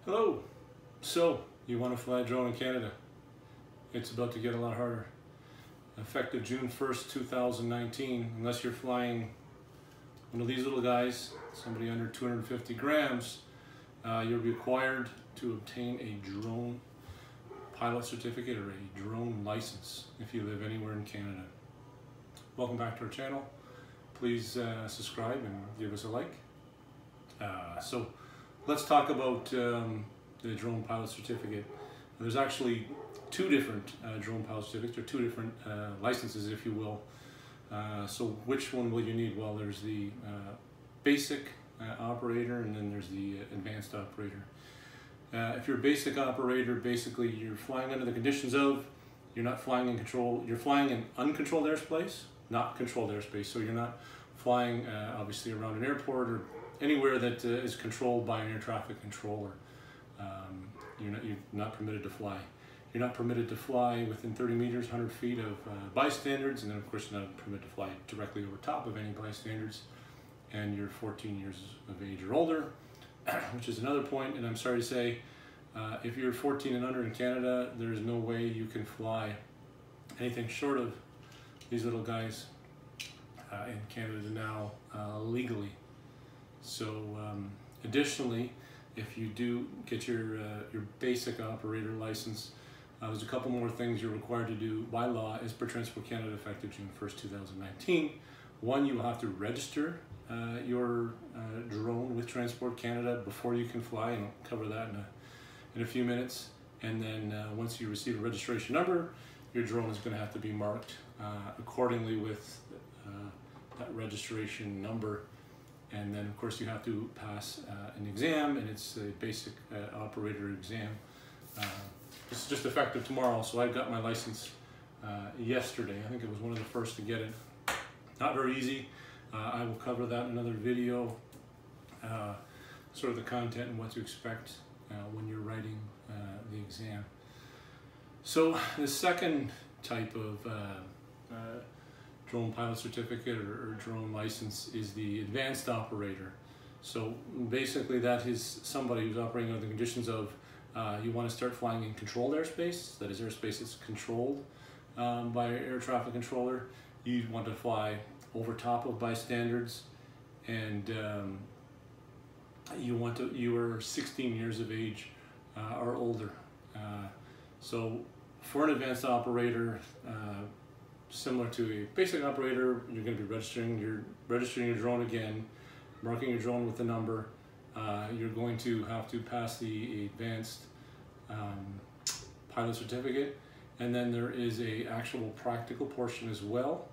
Hello. So, you want to fly a drone in Canada? It's about to get a lot harder. Effective June 1st, 2019, unless you're flying one of these little guys, somebody under 250 grams, you're required to obtain a drone pilot certificate or a drone license if you live anywhere in Canada. Welcome back to our channel. Please subscribe and give us a like. So let's talk about the drone pilot certificate. There's actually two different drone pilot certificates, or two different licenses, if you will. So which one will you need? Well, there's the basic operator, and then there's the advanced operator. If you're a basic operator, basically you're flying under the conditions of, you're not flying in control, you're flying in uncontrolled airspace, not controlled airspace. So you're not flying obviously around an airport or anywhere that is controlled by an air traffic controller. You're not permitted to fly. You're not permitted to fly within 30 meters, 100 feet of bystanders, and then of course you're not permitted to fly directly over top of any bystanders. And you're 14 years of age or older, which is another point. And I'm sorry to say, if you're 14 and under in Canada, there's no way you can fly anything short of these little guys in Canada now legally. So additionally, if you do get your basic operator license, there's a couple more things you're required to do by law as per Transport Canada effective June 1st, 2019. One, you will have to register your drone with Transport Canada before you can fly, and I'll cover that in a few minutes. And then once you receive a registration number, your drone is going to have to be marked accordingly with that registration number. And then of course you have to pass an exam, and it's a basic operator exam. It's just effective tomorrow, so I got my license yesterday. I think it was one of the first to get it. Not very easy. I will cover that in another video, sort of the content and what to expect when you're writing the exam. So the second type of drone pilot certificate or drone license is the advanced operator. So basically that is somebody who's operating under the conditions of you want to start flying in controlled airspace, that is airspace that's controlled by an air traffic controller. You want to fly over top of bystanders, and you are 16 years of age or older. So for an advanced operator, similar to a basic operator, you're going to be registering your drone again, marking your drone with the number. You're going to have to pass the advanced pilot certificate, and then there is a actual practical portion as well,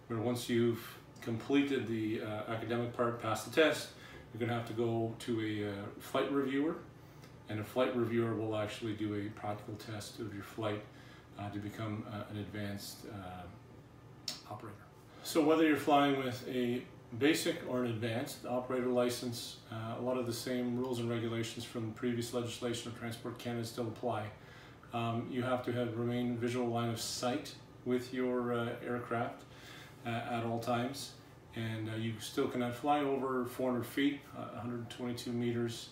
where once you've completed the academic part, passed the test, you're going to have to go to a flight reviewer, and a flight reviewer will actually do a practical test of your flight to become an advanced operator. So whether you're flying with a basic or an advanced operator license, a lot of the same rules and regulations from previous legislation of Transport Canada still apply. You have to remain visual line of sight with your aircraft at all times, and you still cannot fly over 400 feet, 122 meters.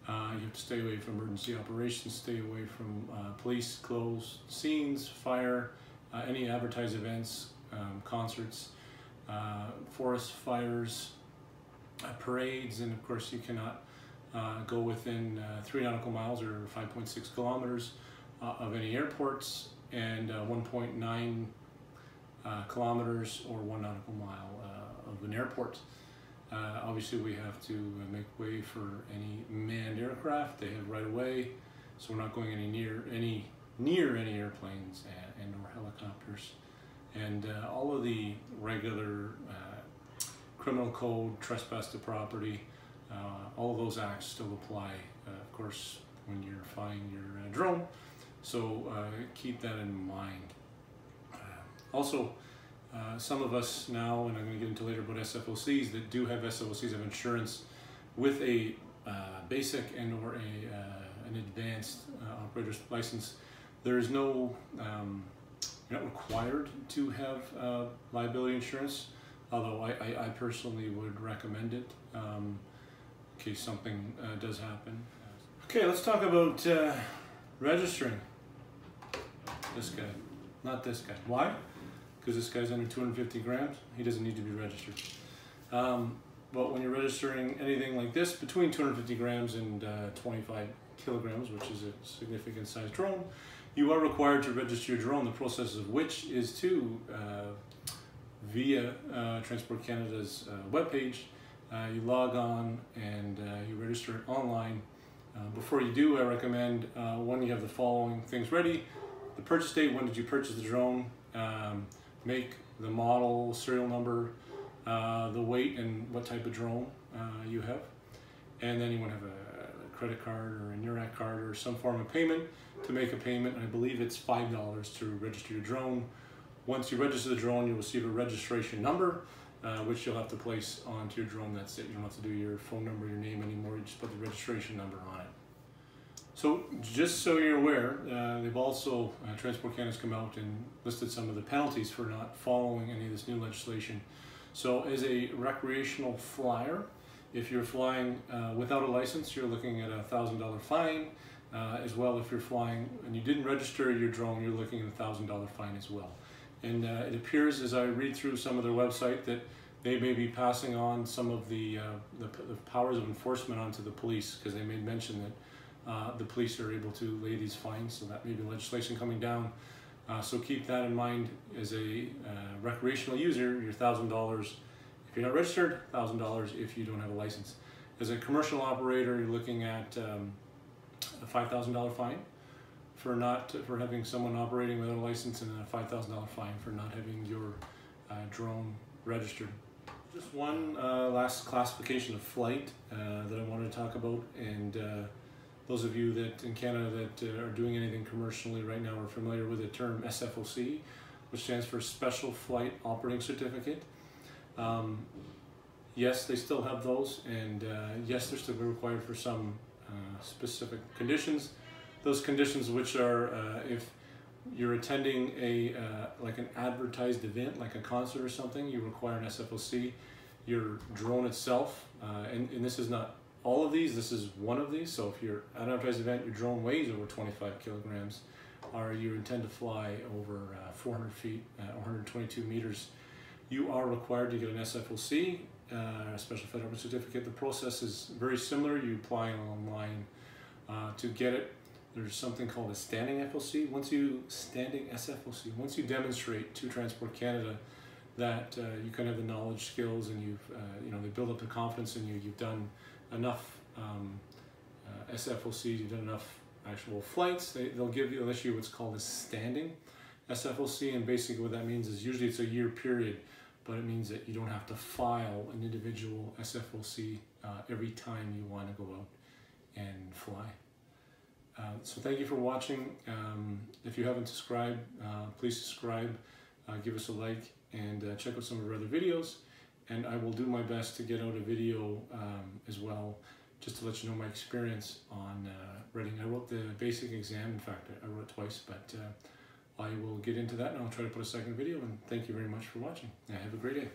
You have to stay away from emergency operations, stay away from police, closed scenes, fire, any advertised events, concerts, forest fires, parades, and of course you cannot go within 3 nautical miles or 5.6 kilometers of any airports, and 1.9 kilometers or 1 nautical mile of an airport. Obviously we have to make way for any manned aircraft. They have right of way, so we're not going near any airplanes and or helicopters. And all of the regular criminal code, trespass to property, all of those acts still apply, of course, when you're flying your drone. So keep that in mind. Also, some of us now, and I'm going to get into later about S.F.O.Cs, that do have S.F.O.Cs of insurance with a basic and or an advanced operator's license. There is no you're not required to have liability insurance, although I personally would recommend it in case something does happen. Okay, let's talk about registering this guy, not this guy. Why? Because this guy's under 250 grams, he doesn't need to be registered. But when you're registering anything like this, between 250 grams and 25 kilograms, which is a significant size drone, you are required to register your drone, the process of which is to, via Transport Canada's webpage, you log on and you register it online. Before you do, I recommend when you have the following things ready: the purchase date, when did you purchase the drone, make, the model, serial number, the weight and what type of drone you have, and then you want to have a credit card or a Nurak card or some form of payment to make a payment. I believe it's $5 to register your drone. Once you register the drone, you'll receive a registration number, which you'll have to place onto your drone. That's it. You don't have to do your phone number, your name anymore. You just put the registration number on it. So just so you're aware, they've also, Transport Canada's come out and listed some of the penalties for not following any of this new legislation. So as a recreational flyer, if you're flying without a license, you're looking at a $1,000 fine. As well, if you're flying and you didn't register your drone, you're looking at a $1,000 fine as well. And it appears, as I read through some of their website, that they may be passing on some of the powers of enforcement onto the police, because they made mention that the police are able to lay these fines, so that may be legislation coming down. So keep that in mind. As a recreational user, your $1,000 if you're not registered, $1,000 if you don't have a license. As a commercial operator, you're looking at a $5,000 fine for having someone operating without a license, and a $5,000 fine for not having your drone registered. Just one last classification of flight that I wanted to talk about, and those of you that in Canada that are doing anything commercially right now are familiar with the term S.F.O.C, which stands for Special Flight Operating Certificate. Yes, they still have those, and yes, they're still required for some specific conditions. Those conditions which are if you're attending a like an advertised event, like a concert or something, you require an S.F.O.C. Your drone itself, and this is not all of these, this is one of these. So if you're at an advertised event, your drone weighs over 25 kilograms, or you intend to fly over 400 feet, 122 meters, you are required to get an S.F.O.C, a Special Flight Operating Certificate. The process is very similar. You apply online to get it. There's something called a standing FOC. Once you demonstrate to Transport Canada that you can have the knowledge, skills, and you've they build up the confidence in you. You've done enough SFOCs. You've done enough actual flights. They'll issue you what's called a standing SFOC, and basically what that means is usually it's a year period, but it means that you don't have to file an individual SFOC every time you want to go out and fly. So thank you for watching. If you haven't subscribed, please subscribe, give us a like, and check out some of our other videos. And I will do my best to get out a video as well, just to let you know my experience on writing. I wrote the basic exam. In fact, I wrote it twice, but I will get into that, and I'll try to put a second video. And thank you very much for watching. Have a great day.